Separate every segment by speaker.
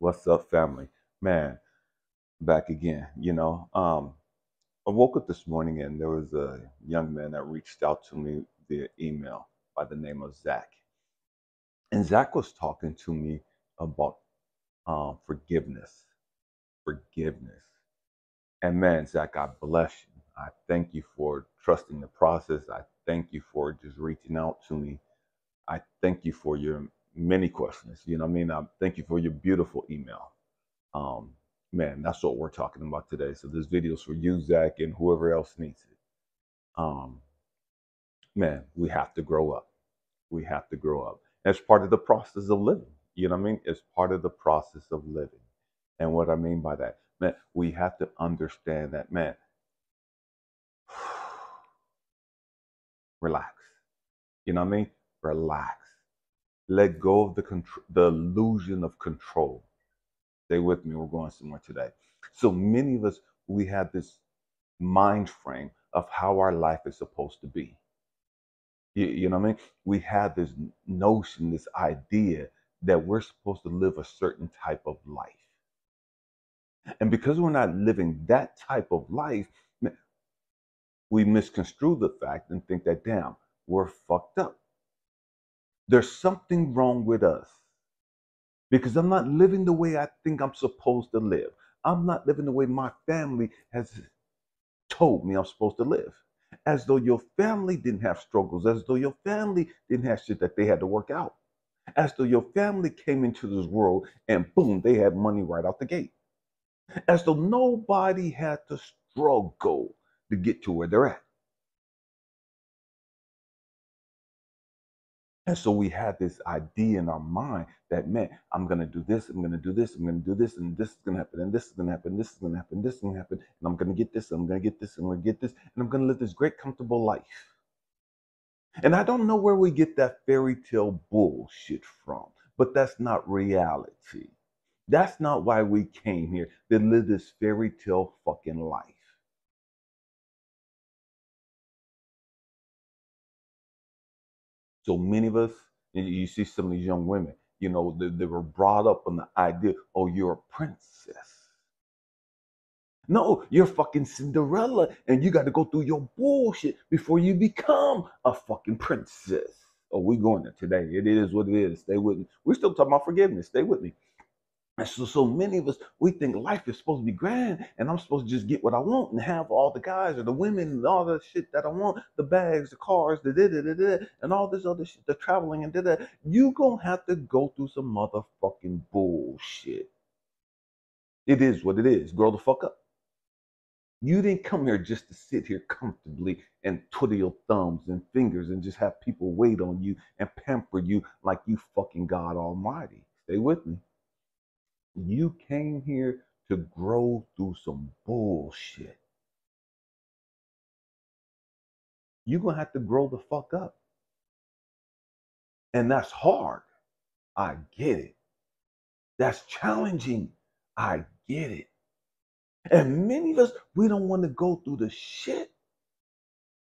Speaker 1: What's up, family? Man, back again. I woke up this morning and there was a young man that reached out to me via email by the name of Zach. And Zach was talking to me about forgiveness. Forgiveness. And man, Zach, I bless you. I thank you for trusting the process. I thank you for just reaching out to me. I thank you for your many questions. You know what I mean? I thank you for your beautiful email. Um, Man, that's what we're talking about today. So this video is for you, Zach, and whoever else needs it. Um, man, we have to grow up. We have to grow up. It's part of the process of living. You know what I mean? It's part of the process of living. And what I mean by that, man, we have to understand that, man, relax. You know what I mean? Relax. Let go of the illusion of control. Stay with me. We're going somewhere today. So many of us, we have this mind frame of how our life is supposed to be. You know what I mean? We have this notion, this idea that we're supposed to live a certain type of life. And because we're not living that type of life, we misconstrue the fact and think that, damn, we're fucked up. There's something wrong with us because I'm not living the way I think I'm supposed to live. I'm not living the way my family has told me I'm supposed to live. As though your family didn't have struggles, as though your family didn't have shit that they had to work out, as though your family came into this world and boom, they had money right out the gate, as though nobody had to struggle to get to where they're at. And so we had this idea in our mind that, man, I'm going to do this, I'm going to do this, I'm going to do this, and this is going to happen, and this is going to happen, this is going to happen, this is going to happen, and I'm going to get this, I'm going to get this, I'm going to get this, and I'm going to live this great, comfortable life. And I don't know where we get that fairy tale bullshit from, but that's not reality. That's not why we came here to live this fairy tale fucking life. So many of us, you see some of these young women, they were brought up on the idea, oh, you're a princess. No, you're fucking Cinderella, and you got to go through your bullshit before you become a fucking princess. Oh, we going there today. It is what it is. Stay with me. We're still talking about forgiveness. Stay with me. And so many of us, we think life is supposed to be grand and I'm supposed to just get what I want and have all the guys or the women and all the shit that I want, the bags, the cars, the da-da-da-da, and all this other shit, the traveling and da-da. You gonna have to go through some motherfucking bullshit. It is what it is. Grow the fuck up. You didn't come here just to sit here comfortably and twiddle your thumbs and fingers and just have people wait on you and pamper you like you fucking God Almighty. Stay with me. You came here to grow through some bullshit. You're going to have to grow the fuck up. And that's hard. I get it. That's challenging. I get it. And many of us, we don't want to go through the shit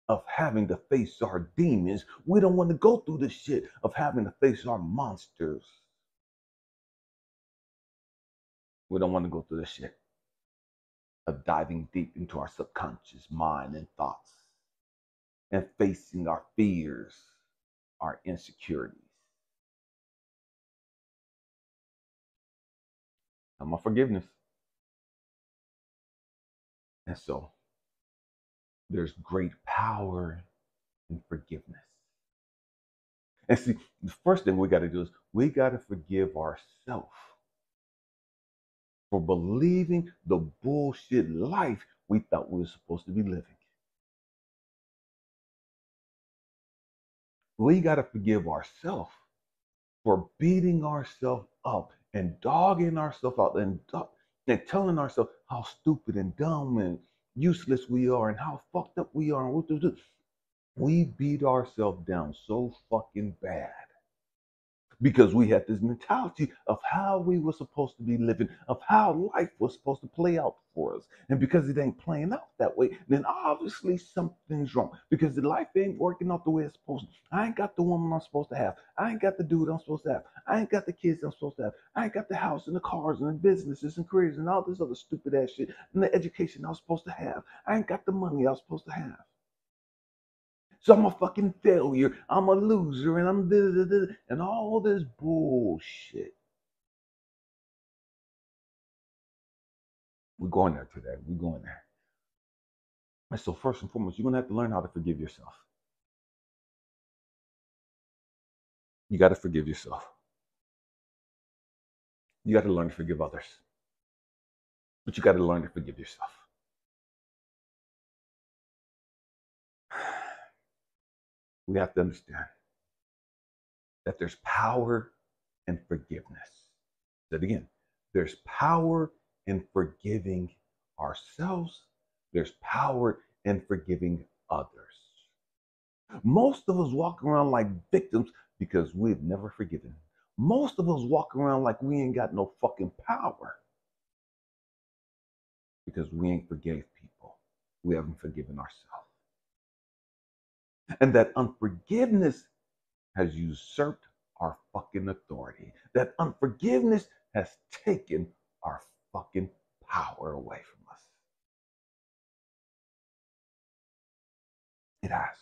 Speaker 1: of having to face our demons. We don't want to go through the shit of having to face our monsters. We don't want to go through the shit of diving deep into our subconscious mind and thoughts and facing our fears, our insecurities. And my forgiveness. And so there's great power in forgiveness. And see, the first thing we got to do is we got to forgive ourselves for believing the bullshit life we thought we were supposed to be living. We got to forgive ourselves for beating ourselves up and dogging ourselves out and telling ourselves how stupid and dumb and useless we are and how fucked up we are. And we beat ourselves down so fucking bad because we had this mentality of how we were supposed to be living, of how life was supposed to play out for us. And because it ain't playing out that way, then obviously something's wrong. Because the life ain't working out the way it's supposed to. I ain't got the woman I'm supposed to have. I ain't got the dude I'm supposed to have. I ain't got the kids I'm supposed to have. I ain't got the house and the cars and the businesses and careers and all this other stupid ass shit and the education I was supposed to have. I ain't got the money I was supposed to have. So I'm a fucking failure. I'm a loser, and I'm da-da-da-da, and all this bullshit. We're going there today. We're going there. And so first and foremost, you're gonna have to learn how to forgive yourself. You got to forgive yourself. You got to learn to forgive others, but you got to learn to forgive yourself. We have to understand that there's power in forgiveness. That again, there's power in forgiving ourselves. There's power in forgiving others. Most of us walk around like victims because we've never forgiven. Most of us walk around like we ain't got no fucking power because we ain't forgave people. We haven't forgiven ourselves. And that unforgiveness has usurped our fucking authority. That unforgiveness has taken our fucking power away from us. It has.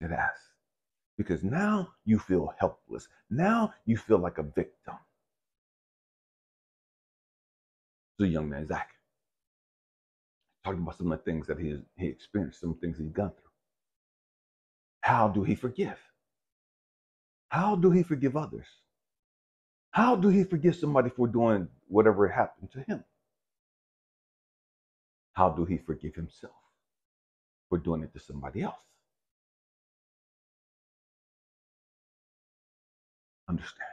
Speaker 1: It has. Because now you feel helpless. Now you feel like a victim. So young man Zach, talking about some of the things that he experienced, some things he's gone through. How do he forgive? How do he forgive others? How do he forgive somebody for doing whatever happened to him? How do he forgive himself for doing it to somebody else? Understand.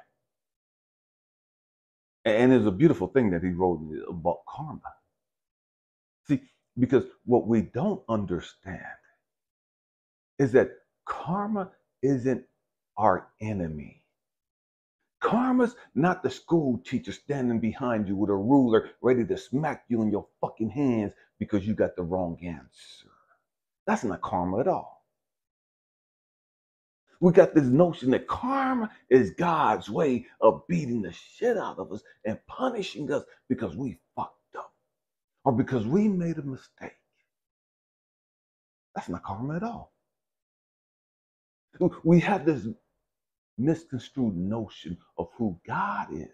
Speaker 1: And it's a beautiful thing that he wrote about karma. See, because what we don't understand is that karma isn't our enemy. Karma's not the school teacher standing behind you with a ruler ready to smack you in your fucking hands because you got the wrong answer. That's not karma at all. We got this notion that karma is God's way of beating the shit out of us and punishing us because we fucked up or because we made a mistake. That's not karma at all. We have this misconstrued notion of who God is.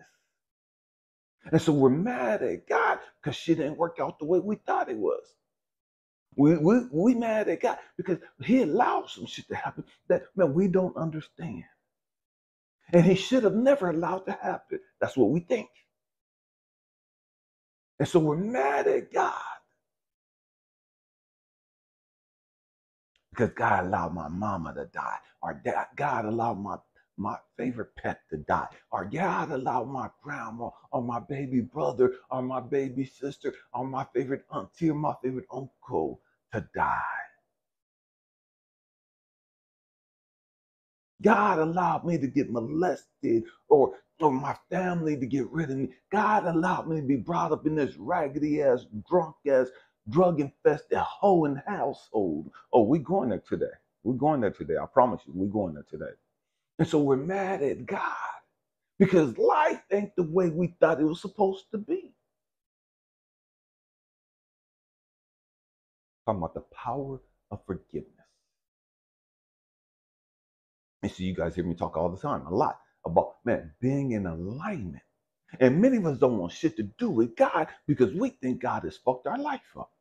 Speaker 1: And so we're mad at God because shit didn't work out the way we thought it was. We mad at God because he allowed some shit to happen that, man, we don't understand. And he should have never allowed to happen. That's what we think. And so we're mad at God because God allowed my mama to die, or God allowed my favorite pet to die, or God allowed my grandma or my baby brother or my baby sister or my favorite auntie or my favorite uncle to die. God allowed me to get molested or my family to get rid of me. God allowed me to be brought up in this raggedy ass, drunk ass, drug infested hoeing household. Oh, we're going there today. We're going there today. I promise you, we're going there today. And so we're mad at God because life ain't the way we thought it was supposed to be. Talking about the power of forgiveness. And so you guys hear me talk all the time, a lot, about, man, being in alignment. And many of us don't want shit to do with God because we think God has fucked our life up.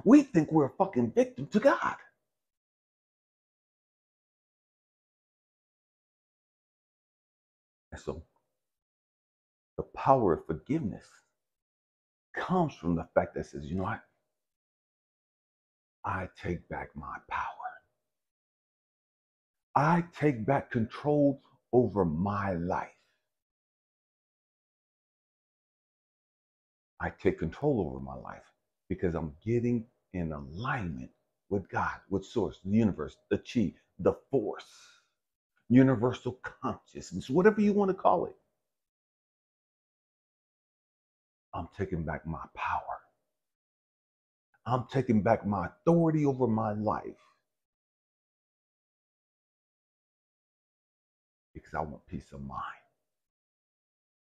Speaker 1: We think we're a fucking victim to God. And so the power of forgiveness comes from the fact that says, you know what? I take back my power. I take back control over my life. I take control over my life because I'm getting in alignment with God, with Source, the universe, the Chi, the force. universal consciousness, whatever you want to call it. I'm taking back my power. I'm taking back my authority over my life because I want peace of mind.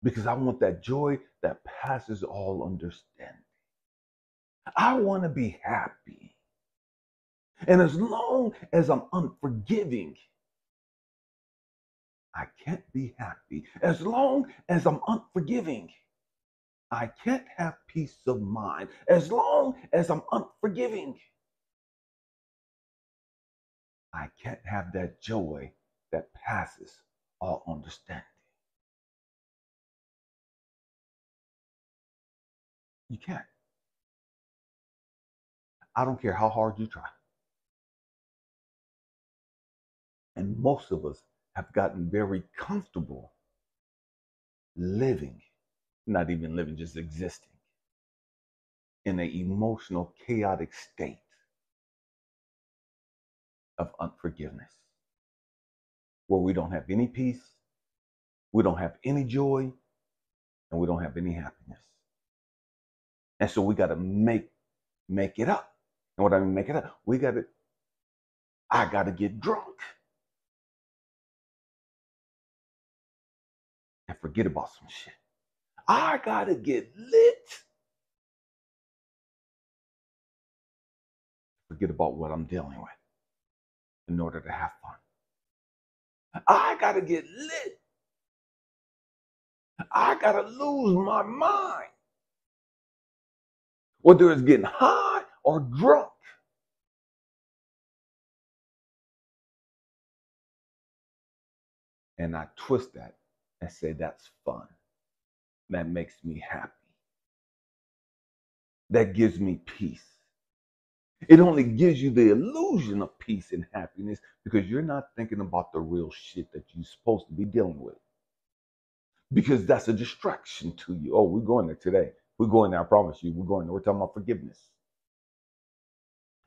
Speaker 1: Because I want that joy that passes all understanding. I want to be happy. And as long as I'm unforgiving, I can't be happy. As long as I'm unforgiving, I can't have peace of mind. As long as I'm unforgiving, I can't have that joy that passes all understanding. You can't. I don't care how hard you try. And most of us have gotten very comfortable living, not even living, just existing in an emotional, chaotic state of unforgiveness, where we don't have any peace, we don't have any joy, and we don't have any happiness. And so we got to make it up. And what I mean, make it up, I got to get drunk and forget about some shit. I got to get lit. Forget about what I'm dealing with in order to have fun. I got to get lit. I got to lose my mind. Whether it's getting high or drunk. And I twist that and say that's fun. That makes me happy. That gives me peace. It only gives you the illusion of peace and happiness because you're not thinking about the real shit that you're supposed to be dealing with. Because that's a distraction to you. Oh, we're going there today. We're going there, I promise you. We're going there. We're talking about forgiveness.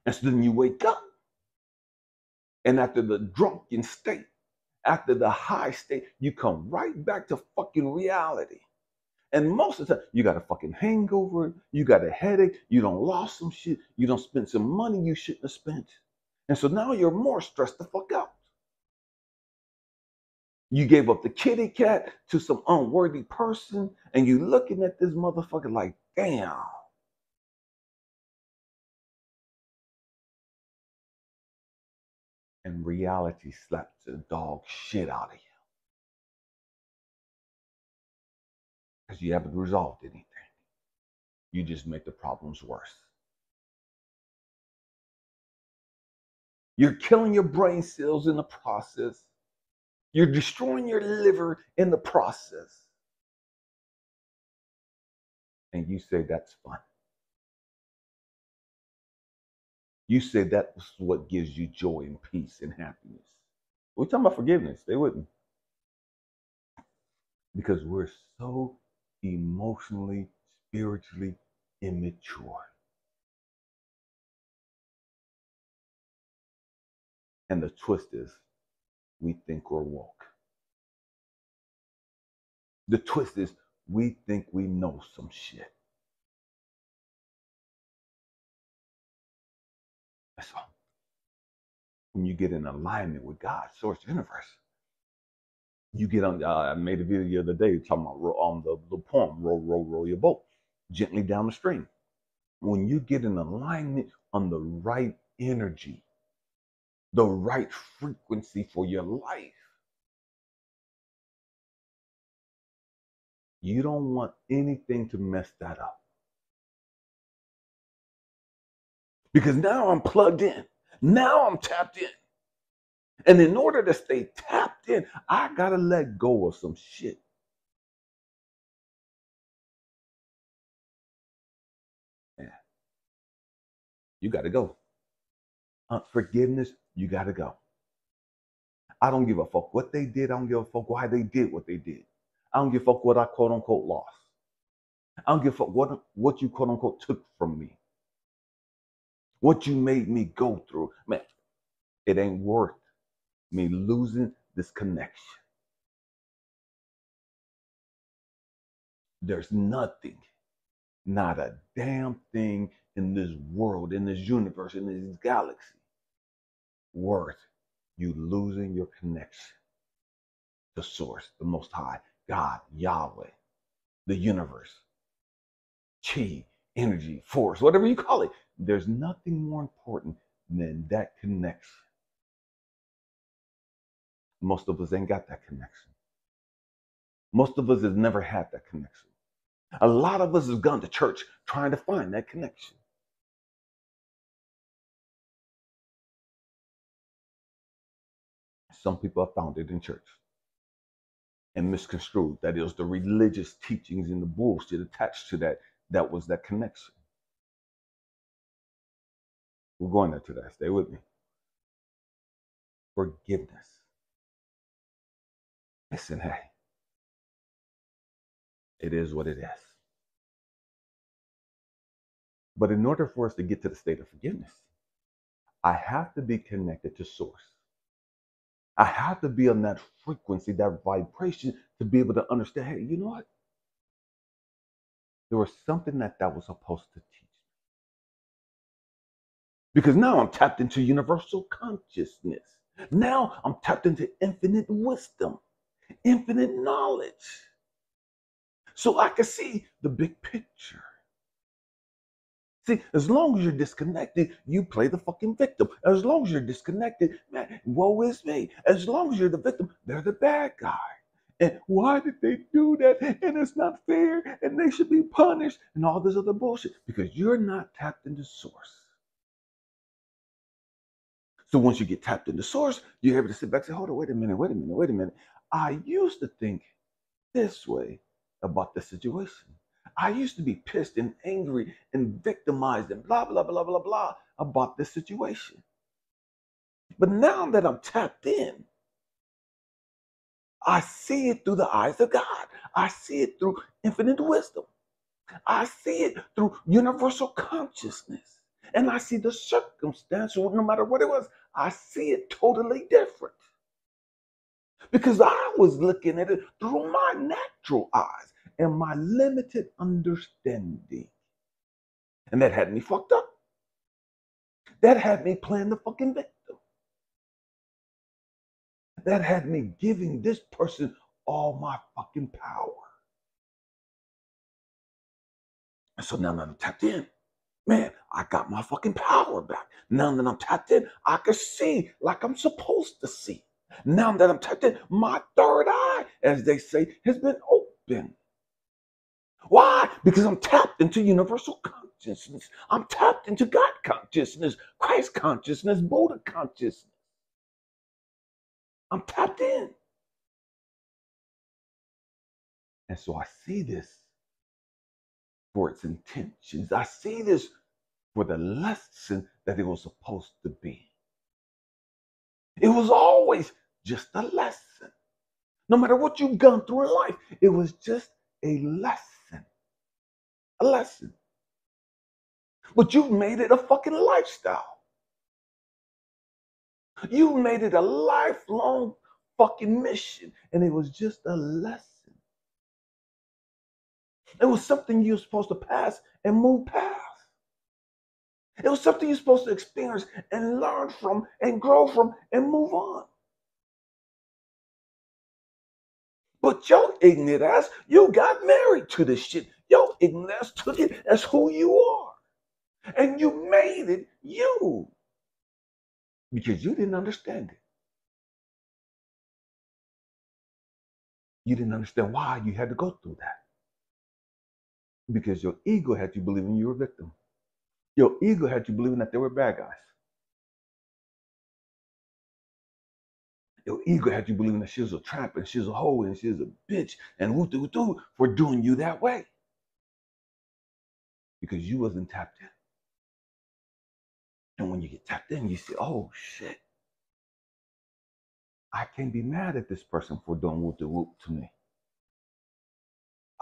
Speaker 1: And so then you wake up. And after the drunken state, after the high state, you come right back to fucking reality. And most of the time, you got a fucking hangover, you got a headache, you done lost some shit, you done spent some money you shouldn't have spent. And so now you're more stressed the fuck out. You gave up the kitty cat to some unworthy person, and you looking at this motherfucker like, damn. And reality slaps the dog shit out of you. Because you haven't resolved anything. You just make the problems worse. You're killing your brain cells in the process. You're destroying your liver in the process. And you say that's fun. You say that's what gives you joy and peace and happiness. We're talking about forgiveness. They wouldn't. Because we're so emotionally, spiritually immature. And the twist is, we think we're woke. The twist is, we think we know some shit. So, when you get in alignment with God, source, universe, you get on. I made a video the other day talking about the poem, row your boat gently down the stream. When you get in alignment on the right energy, the right frequency for your life, you don't want anything to mess that up. Because now I'm plugged in. Now I'm tapped in. And in order to stay tapped in, I got to let go of some shit. Yeah. You got to go. Forgiveness, you got to go. I don't give a fuck what they did. I don't give a fuck why they did what they did. I don't give a fuck what I quote unquote lost. I don't give a fuck what you quote unquote took from me. What you made me go through. Man, it ain't worth me losing this connection. There's nothing, not a damn thing in this world, in this universe, in this galaxy worth you losing your connection to Source, the Most High, God, Yahweh, the universe, Chi, energy, force, whatever you call it. There's nothing more important than that connection. Most of us ain't got that connection. Most of us has never had that connection. A lot of us has gone to church trying to find that connection. Some people have found it in church and misconstrued. That is the religious teachings and the bullshit attached to that. That was that connection. We're going there today. Stay with me. Forgiveness. Listen, hey, it is what it is. But in order for us to get to the state of forgiveness, I have to be connected to Source. I have to be on that frequency, that vibration, to be able to understand, hey, you know what? There was something that was supposed to teach me. Because now I'm tapped into universal consciousness. Now I'm tapped into infinite wisdom, infinite knowledge. So I can see the big picture. See, as long as you're disconnected, you play the fucking victim. As long as you're disconnected, man, woe is me. As long as you're the victim, they're the bad guy. And why did they do that? And it's not fair. And they should be punished and all this other bullshit. Because you're not tapped into Source. So once you get tapped into Source, you're able to sit back and say, hold on, wait a minute. I used to think this way about the situation. I used to be pissed and angry and victimized and blah, blah, blah, blah, blah about this situation. But now that I'm tapped in, I see it through the eyes of God. I see it through infinite wisdom. I see it through universal consciousness. And I see the circumstance, no matter what it was, I see it totally different. Because I was looking at it through my natural eyes and my limited understanding. And that had me fucked up. That had me playing the fucking victim. That had me giving this person all my fucking power. And so now that I'm tapped in, man, I got my fucking power back. Now that I'm tapped in, I can see like I'm supposed to see. Now that I'm tapped in, my third eye, as they say, has been open. Why? Because I'm tapped into universal consciousness. I'm tapped into God consciousness, Christ consciousness, Buddha consciousness. I'm tapped in. And so I see this for its intentions. I see this for the lesson that it was supposed to be. It was always just a lesson. No matter what you've gone through in life, it was just a lesson. A lesson. But you've made it a fucking lifestyle. You made it a lifelong fucking mission. And it was just a lesson. It was something you were supposed to pass and move past. It was something you're supposed to experience and learn from and grow from and move on. But your ignorant ass, you got married to this shit. Your ignorant ass took it as who you are. And you made it you. Because you didn't understand it. You didn't understand why you had to go through that. Because your ego had you believing you were a victim. Your ego had you believing that they were bad guys. Your ego had you believing that she was a tramp and she was a hoe and she was a bitch and woo-doo-doo for doing you that way. Because you wasn't tapped in. And when you get tapped in, you say, oh shit. I can't be mad at this person for doing whoop-de-whoop to me.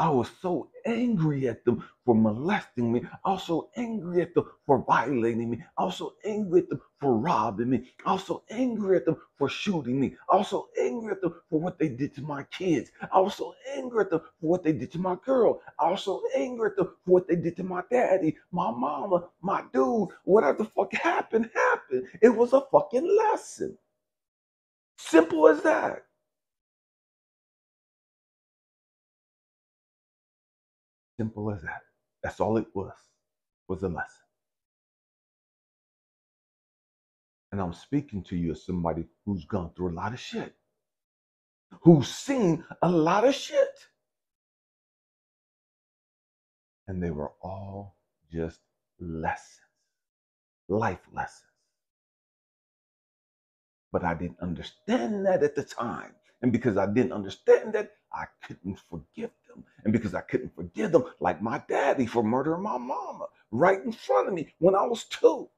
Speaker 1: I was so angry at them for molesting me. I was so angry at them for violating me. I was so angry at them for robbing me. I was so angry at them for shooting me. I was so angry at them for what they did to my kids. I was so angry at them for what they did to my girl. I was so angry at them for what they did to my daddy, my mama, my dude. Whatever the fuck happened, happened. It was a fucking lesson. Simple as that. Simple as that. That's all it was a lesson. And I'm speaking to you as somebody who's gone through a lot of shit, who's seen a lot of shit. And they were all just lessons, life lessons. But I didn't understand that at the time. And because I didn't understand that, I couldn't forgive them. And because I couldn't forgive them, like my daddy for murdering my mama right in front of me when I was 2,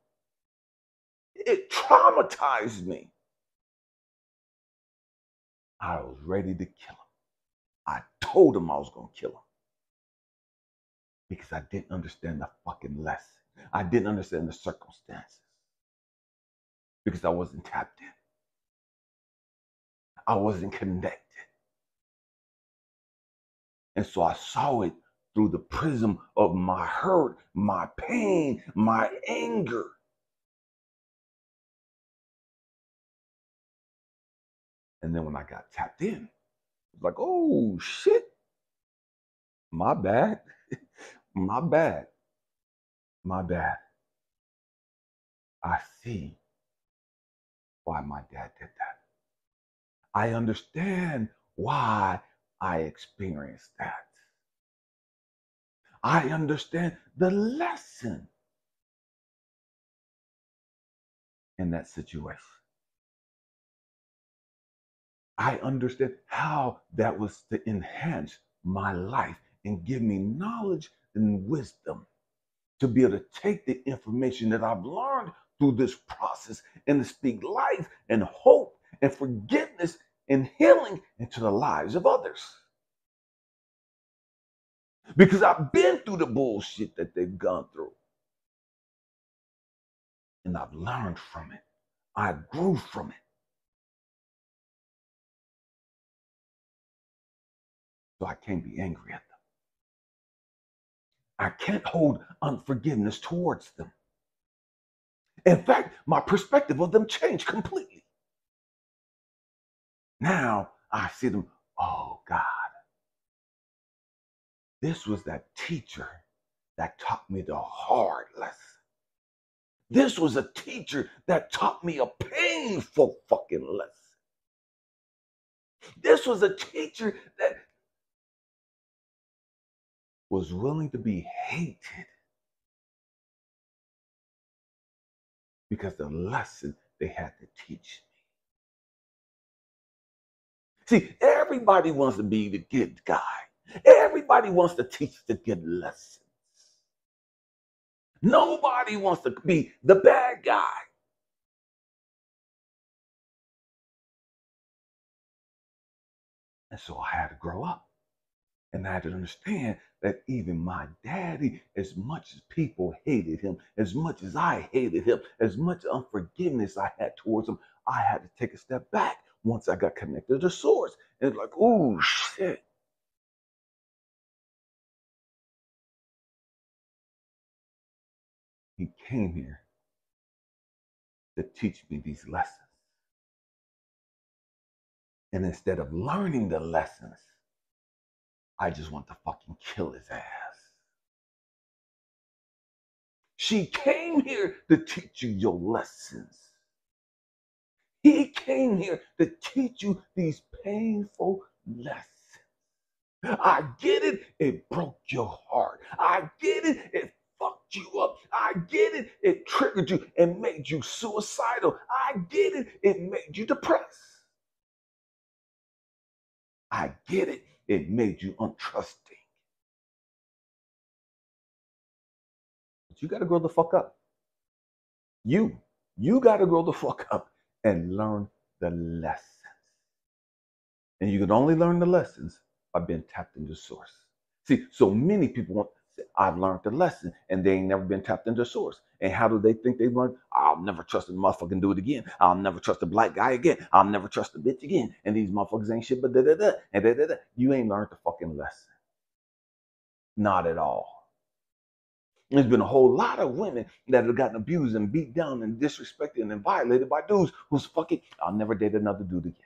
Speaker 1: it traumatized me. I was ready to kill him. I told him I was going to kill him because I didn't understand the fucking lesson. I didn't understand the circumstances because I wasn't tapped in. I wasn't connected. And so I saw it through the prism of my hurt, my pain, my anger. And then when I got tapped in, it was like, oh shit, my bad, my bad, my bad. I see why my dad did that. I understand why I experienced that. I understand the lesson in that situation. I understand how that was to enhance my life and give me knowledge and wisdom to be able to take the information that I've learned through this process and to speak life and hope and forgiveness and healing into the lives of others. Because I've been through the bullshit that they've gone through. And I've learned from it. I grew from it. So I can't be angry at them. I can't hold unforgiveness towards them. In fact, my perspective of them changed completely. Now I see them, oh God, this was that teacher that taught me the hard lesson. This was a teacher that taught me a painful fucking lesson. This was a teacher that was willing to be hated because the lesson they had to teach me. See, everybody wants to be the good guy. Everybody wants to teach the good lessons. Nobody wants to be the bad guy. And so I had to grow up. And I had to understand that even my daddy, as much as people hated him, as much as I hated him, as much unforgiveness I had towards him, I had to take a step back once I got connected to the source. And it's like, oh shit. He came here to teach me these lessons. And instead of learning the lessons, I just want to fucking kill his ass. She came here to teach you your lessons. He came here to teach you these painful lessons. I get it, it broke your heart. I get it, it fucked you up. I get it, it triggered you and made you suicidal. I get it, it made you depressed. I get it, it made you untrusting. But you got to grow the fuck up. You got to grow the fuck up and learn the lessons. And you can only learn the lessons by being tapped into source. See, so many people want, I've learned the lesson, and they ain't never been tapped into source. And how do they think they learned? I'll never trust a motherfucking do it again. I'll never trust a black guy again. I'll never trust a bitch again. And these motherfuckers ain't shit but da da da and da da da. You ain't learned the fucking lesson. Not at all. There's been a whole lot of women that have gotten abused and beat down and disrespected and violated by dudes who's fucking, I'll never date another dude again.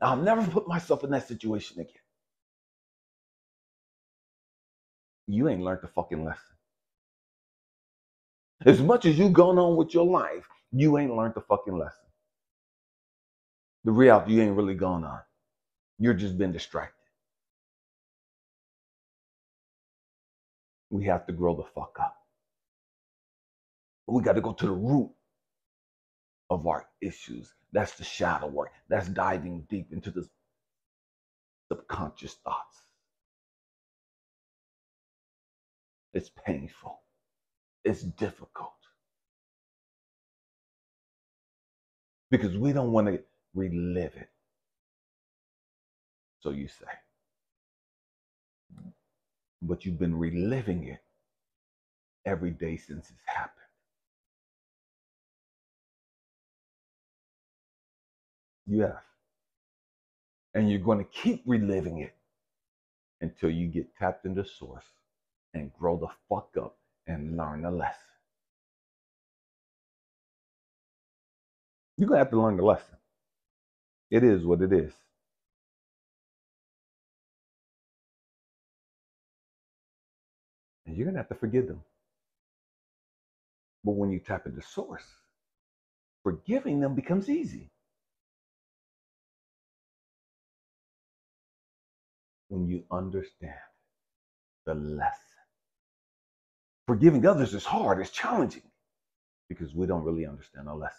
Speaker 1: I'll never put myself in that situation again. You ain't learned the fucking lesson. As much as you gone on with your life, you ain't learned the fucking lesson. The reality, you ain't really gone on. You're just been distracted. We have to grow the fuck up. We got to go to the root of our issues. That's the shadow work. That's diving deep into the subconscious thoughts. It's painful. It's difficult. Because we don't want to relive it. So you say. But you've been reliving it every day since it's happened. You have. And you're going to keep reliving it until you get tapped into source and grow the fuck up and learn the lesson. You're going to have to learn the lesson. It is what it is. And you're going to have to forgive them. But when you tap into source, forgiving them becomes easy. When you understand the lesson. Forgiving others is hard, it's challenging, because we don't really understand the lesson.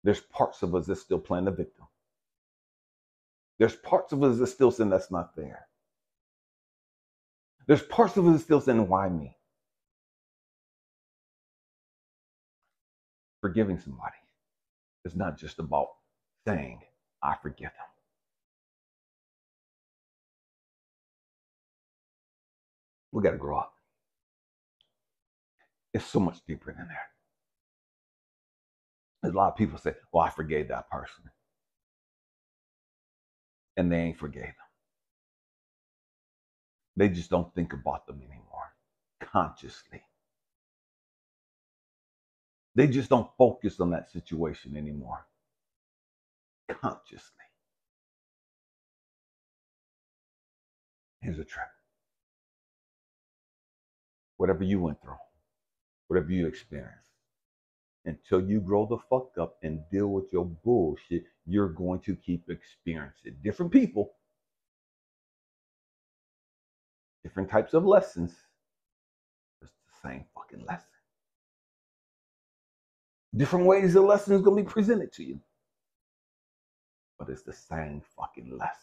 Speaker 1: There's parts of us that still playing the victim. There's parts of us that still saying that's not fair. There's parts of us that still saying, why me? Forgiving somebody is not just about saying, I forgive them. We got to grow up. It's so much deeper than that. There's a lot of people say, well, I forgave that person. And they ain't forgave them. They just don't think about them anymore, consciously. They just don't focus on that situation anymore, consciously. Here's a trick. Whatever you went through, whatever you experienced, until you grow the fuck up and deal with your bullshit, you're going to keep experiencing it. Different people, different types of lessons. It's the same fucking lesson. Different ways the lesson is going to be presented to you. But it's the same fucking lesson.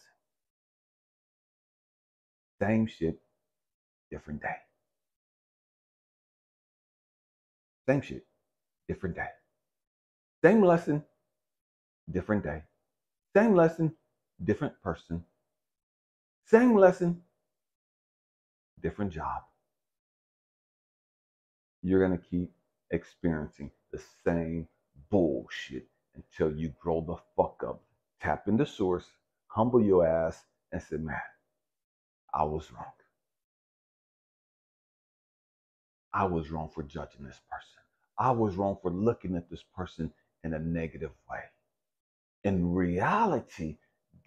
Speaker 1: Same shit, different day. Same shit, different day. Same lesson, different day. Same lesson, different person. Same lesson, different job. You're going to keep experiencing the same bullshit until you grow the fuck up. Tap into source, humble your ass, and say, man, I was wrong. I was wrong for judging this person. I was wrong for looking at this person in a negative way. In reality,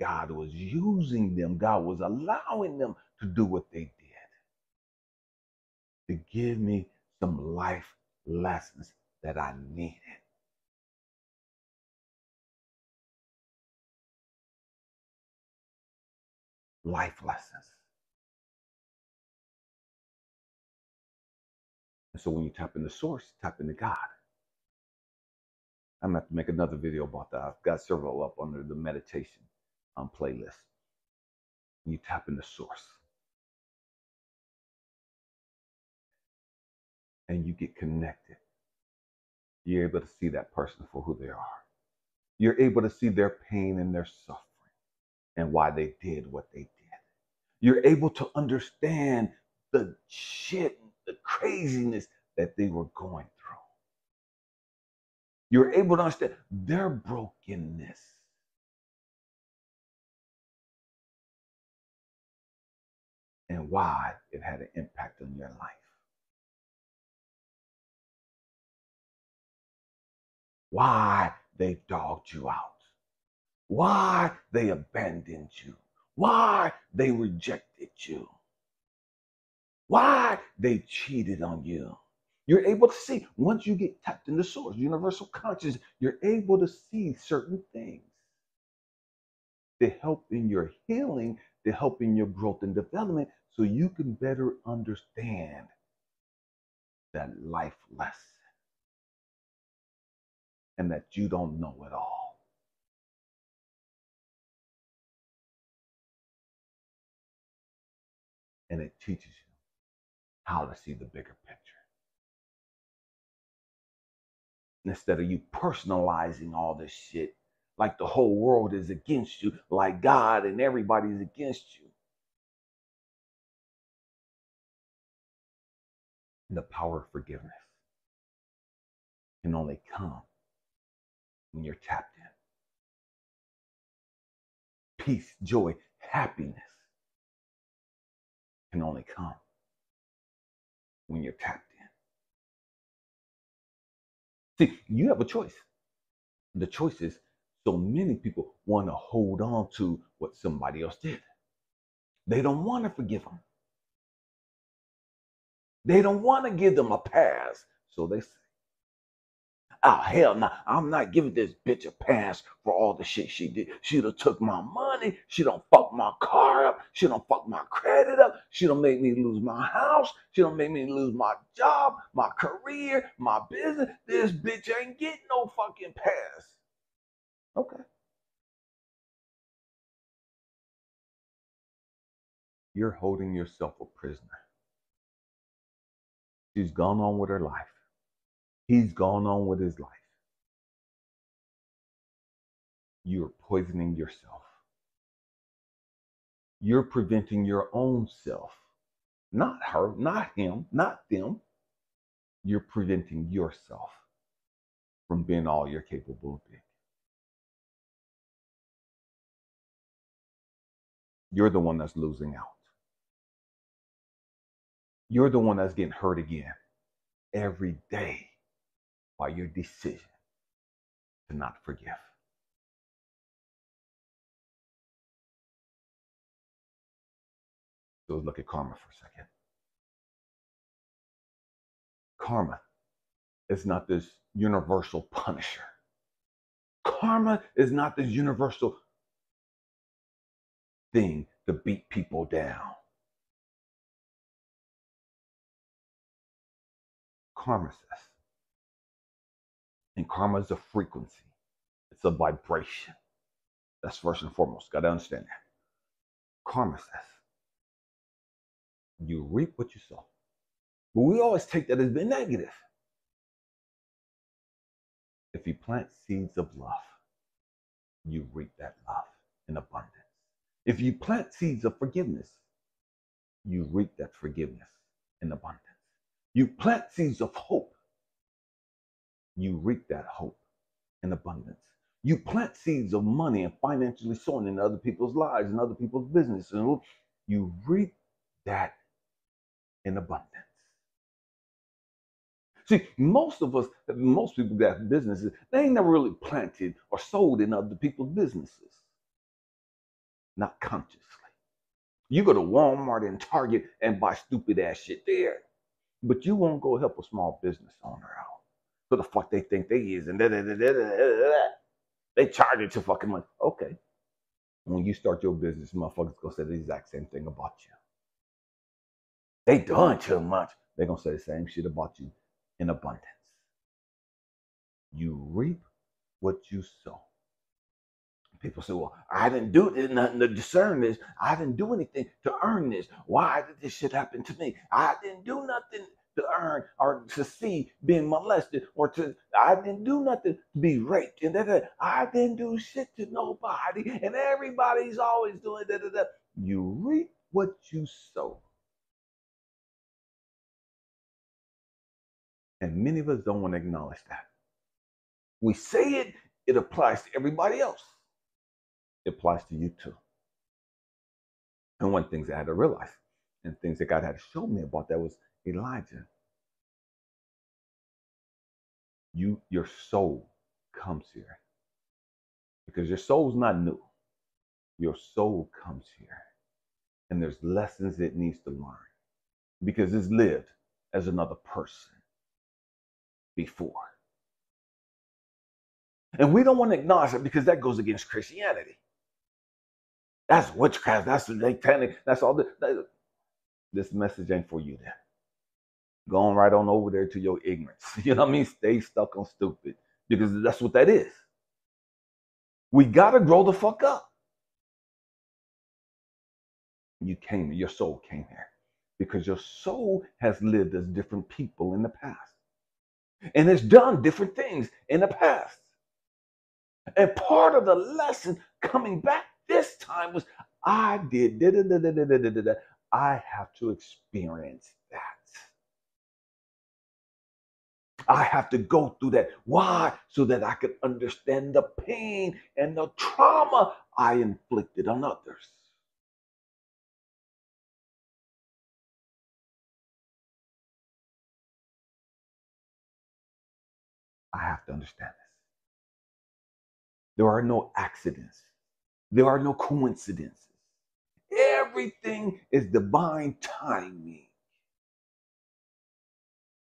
Speaker 1: God was using them. God was allowing them to do what they did to give me some life lessons that I needed. Life lessons. And so when you tap into source, tap into God. I'm going to have to make another video about that. I've got several up under the meditation playlist. You tap into source. And you get connected. You're able to see that person for who they are. You're able to see their pain and their suffering. and why they did what they did. You're able to understand the shit, the craziness that they were going through. You're able to understand their brokenness. And why it had an impact on your life. Why they dogged you out. Why they abandoned you. Why they rejected you. Why they cheated on you. You're able to see, once you get tapped in the source, universal consciousness, you're able to see certain things to help in your healing, to help in your growth and development, so you can better understand that life lesson and that you don't know it all. And it teaches you how to see the bigger picture. Instead of you personalizing all this shit like the whole world is against you, like God and everybody's against you. And the power of forgiveness can only come when you're tapped in. Peace, joy, happiness can only come when you're tapped in. See, you have a choice. The choice is, so many people want to hold on to what somebody else did. They don't want to forgive them. They don't want to give them a pass. So they say, oh, hell no, I'm not giving this bitch a pass for all the shit she did. She done took my money. She done fucked my car up. She done fucked my credit up. She done made me lose my house. She done made me lose my job, my career, my business. This bitch ain't getting no fucking pass. Okay. You're holding yourself a prisoner. She's gone on with her life. He's gone on with his life. You're poisoning yourself. You're preventing your own self. Not her, not him, not them. You're preventing yourself from being all you're capable of being. You're the one that's losing out. You're the one that's getting hurt again every day by your decision to not forgive. So let's look at karma for a second. Karma is not this universal punisher. Karma is not this universal thing to beat people down. Karma says, and karma is a frequency. It's a vibration. That's first and foremost. Got to understand that. Karma says, you reap what you sow. But we always take that as being negative. If you plant seeds of love, you reap that love in abundance. If you plant seeds of forgiveness, you reap that forgiveness in abundance. You plant seeds of hope, you reap that hope in abundance. You plant seeds of money and financially sowing in other people's lives and other people's businesses, and you reap that in abundance. See, most people that have businesses, they ain't never really planted or sold in other people's businesses. Not consciously. You go to Walmart and Target and buy stupid ass shit there, but you won't go help a small business owner out. Who the fuck they think they is, and they charge you too fucking much. Okay. When you start your business, motherfuckers gonna say the exact same thing about you. They doing too much. They're gonna say the same shit about you in abundance. You reap what you sow. People say, well, I didn't do nothing to discern this. I didn't do anything to earn this. Why did this shit happen to me? I didn't do nothing. to earn or to see being molested or to, I didn't do nothing to be raped. And I didn't do shit to nobody. And everybody's always doing that. You reap what you sow. And many of us don't want to acknowledge that. We say it, it applies to everybody else. It applies to you too. And one of the things I had to realize, and things that God had to show me about that was Elijah. Your soul comes here. Because your soul's not new. Your soul comes here. And there's lessons it needs to learn. Because it's lived as another person before. And we don't want to acknowledge it because that goes against Christianity. That's witchcraft. That's satanic. That's all. This message ain't for you then. Going right on over there to your ignorance. You know what I mean? Stay stuck on stupid. Because that's what that is. We got to grow the fuck up. Your soul came here. Because your soul has lived as different people in the past. And it's done different things in the past. And part of the lesson coming back this time was I did I have to experience that. I have to go through that. Why? So that I could understand the pain and the trauma I inflicted on others. I have to understand this. There are no accidents. There are no coincidences. Everything is divine timing.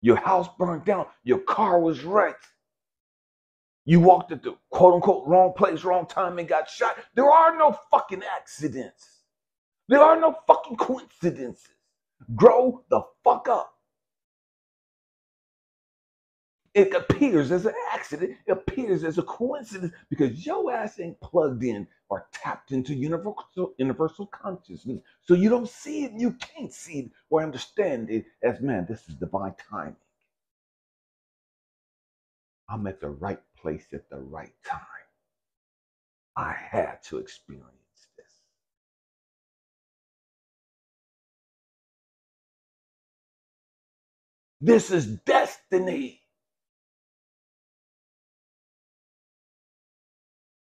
Speaker 1: Your house burned down. Your car was wrecked. You walked at the quote unquote wrong place, wrong time, and got shot. There are no fucking accidents. There are no fucking coincidences. Grow the fuck up. It appears as an accident. It appears as a coincidence because your ass ain't plugged in or tapped into universal consciousness. So you don't see it and you can't see it or understand it as, man, this is divine timing. I'm at the right place at the right time. I had to experience this. This is destiny.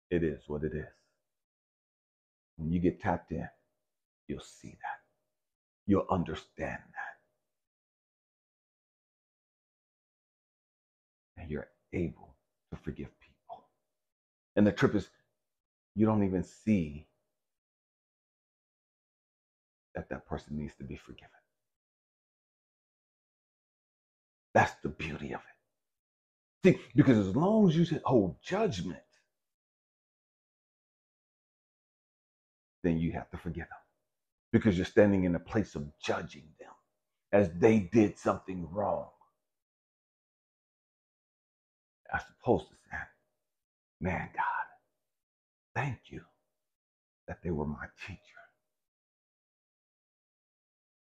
Speaker 1: It is what it is. When you get tapped in, you'll see that. You'll understand that. And you're able to forgive people. And the trip is, you don't even see that that person needs to be forgiven. That's the beauty of it. See, because as long as you hold judgment, then you have to forgive them. Because you're standing in a place of judging them as they did something wrong. As opposed to saying, man, God, thank you that they were my teacher.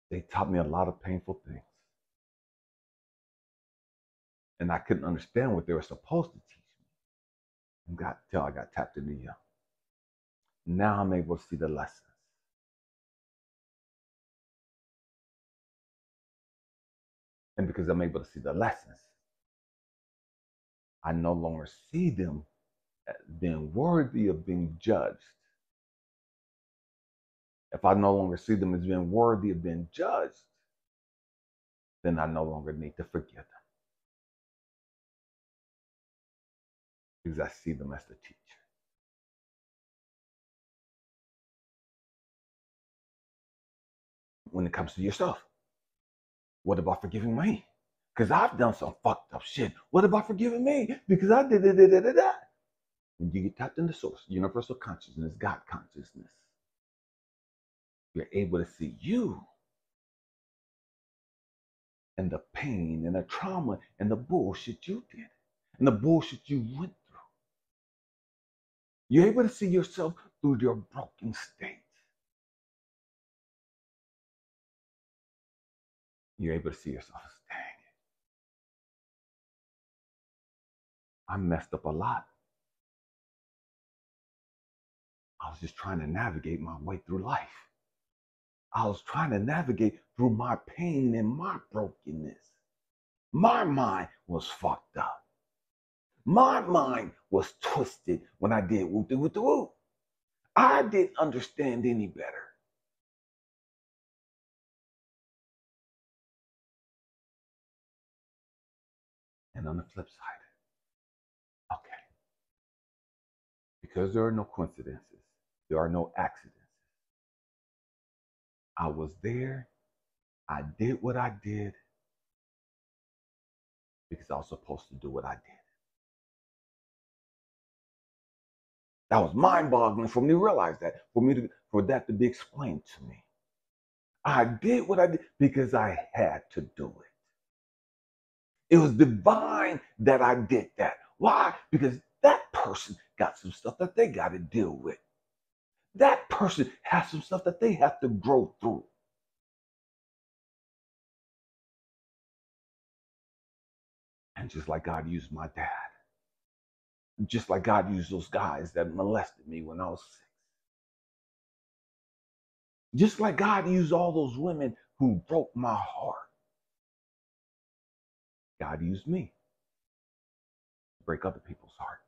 Speaker 1: They taught me a lot of painful things. And I couldn't understand what they were supposed to teach me until I got tapped into you. Now I'm able to see the lessons. And because I'm able to see the lessons, I no longer see them as being worthy of being judged. If I no longer see them as being worthy of being judged, then I no longer need to forgive them. Because I see them as the teacher. When it comes to yourself, what about forgiving me? Because I've done some fucked up shit. What about forgiving me? Because I did it. When you get tapped into source, universal consciousness, God consciousness, you're able to see you and the pain and the trauma and the bullshit you did and the bullshit you went through. You're able to see yourself through your broken state. You're able to see yourself as I messed up a lot. I was just trying to navigate my way through life. I was trying to navigate through my pain and my brokenness. My mind was fucked up. My mind was twisted when I did woo. I didn't understand any better. And on the flip side, okay, because there are no coincidences, there are no accidents. I was there. I did what I did because I was supposed to do what I did. That was mind-boggling for me to realize that, for that to be explained to me. I did what I did because I had to do it. It was divine that I did that. Why? Because that person got some stuff that they got to deal with. That person has some stuff that they have to grow through. And just like God used my dad, just like God used those guys that molested me when I was 6, just like God used all those women who broke my heart, God used me to break other people's heart.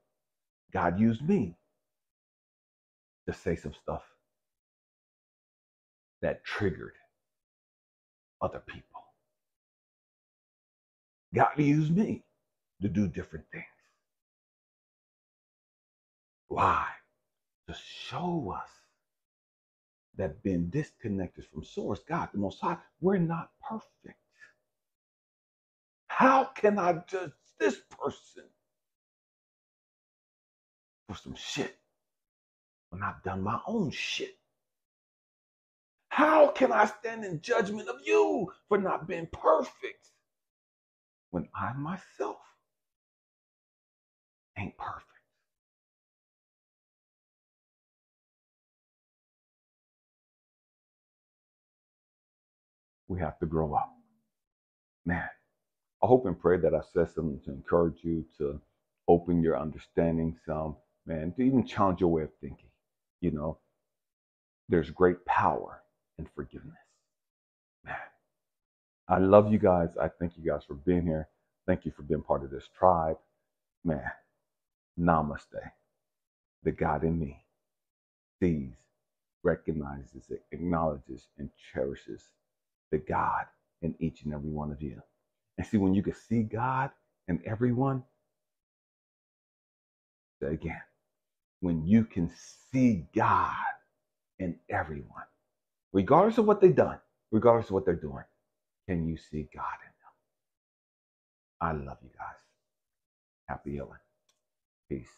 Speaker 1: God used me to say some stuff that triggered other people. God used me to do different things. Why? To show us that being disconnected from Source, God, the Most High, we're not perfect. How can I judge this person for some shit when I've done my own shit? How can I stand in judgment of you for not being perfect when I myself ain't perfect? We have to grow up. Man, I hope and pray that I said something to encourage you to open your understanding some, man, to even challenge your way of thinking. You know, there's great power in forgiveness. Man, I love you guys. I thank you guys for being here. Thank you for being part of this tribe. Man, namaste. The God in me sees, recognizes, acknowledges, and cherishes the God in each and every one of you. And see, when you can see God in everyone, say again, when you can see God in everyone, regardless of what they've done, regardless of what they're doing, can you see God in them? I love you guys. Happy healing. Peace.